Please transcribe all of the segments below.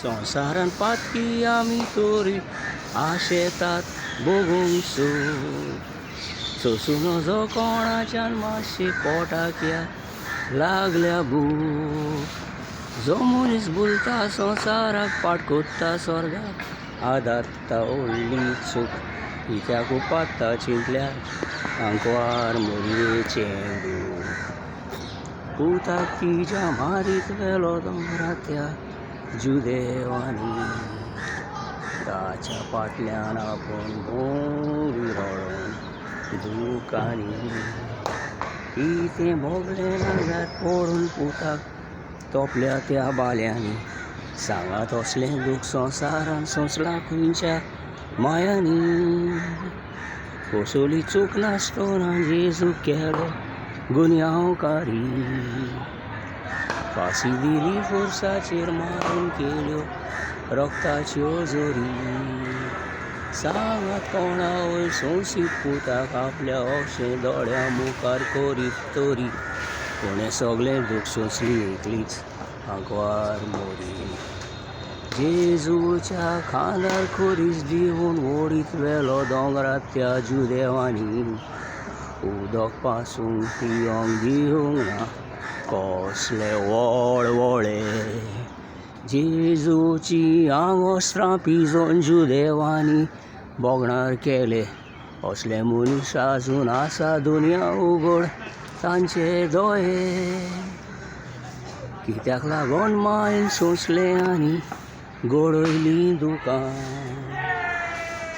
संवसारान पातकी आमी तोरी आशेतात बोगूंक सोंसूं नजो कोणाच्यान मातशे पोटाक या लागल्या भूक जो मनीस बुलता संवसाराक पाट कोत्ता स्वर्गाक आदारता व्हडली चूक कित्याक उपात्ता चिंतल्यार आंकवार मोरयेचें दूख पुताक तिच्या मारीत वेलो दोंगरात्या जुदेवानी ताच्या फाटल्यान आपूण भोंवली रडोन दुकानी तें भोगलें नजर पडून पुताक तोपल्या त्या बाल्यांनी सांगात असलें दूख संवसारान सोंसलां खंयच्या मायांनी कसली चूक नासतना जेजू केलो गुन्यांवकारी फासी दिली फोर्साचेर मारून केल्यो रक्ताच्यो जोरी सांगात कोणा वयर संवसीत पुताक आपल्या अशें दोळ्या मुखार करीत तोरी कोणें सगळें दूख सोंसली एकलीच आंकवार मोरी जेजूच्या खांदार खोरीस दिवून ओडीत वेलो दोंगरात त्या जुदेवानी उदक पासून पियोंक दिवंक ना कसले वळवळे जेजूची आंगोस्त्रां पिजोवन जुदेवानी बोगणार केले असले मनीस आजून आसा दुनिया उगड तांचे दोळे कित्याक लागोन मायन सोंसलें आनी गडयलीं दुकां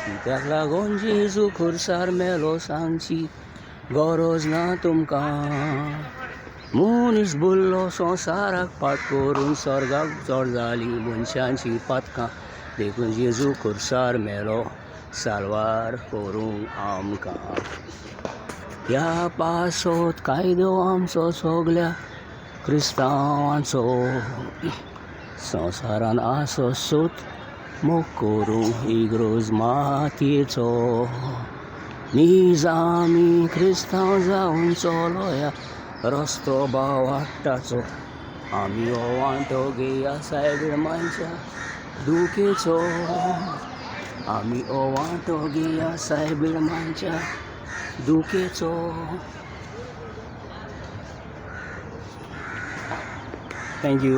कित्याक लागोन जेजू खुर्सार मेलो सांगची गरज ना तुमकां मनीस बुल्लो संवसाराक पाट करून स्वर्गाक चड जाली मनशांची पातकां देखून जेजू खुर्सार मेलो साल्वार करूंक आमकां ह्या पासत कायदो आमचो सगल्या क्रिस्तांवांचो संवसारान आसो सोत मोग करूंक इग्रोज मातयेचो नीज आमी क्रिस्तांव जावन चलोया रस्तो वाडटाचो आमी हो वांटो घेया सायबीणमांच्या दुखेचो आमी हो वांटो घेया सायबीणमांच्या दुखेचो थँक्यू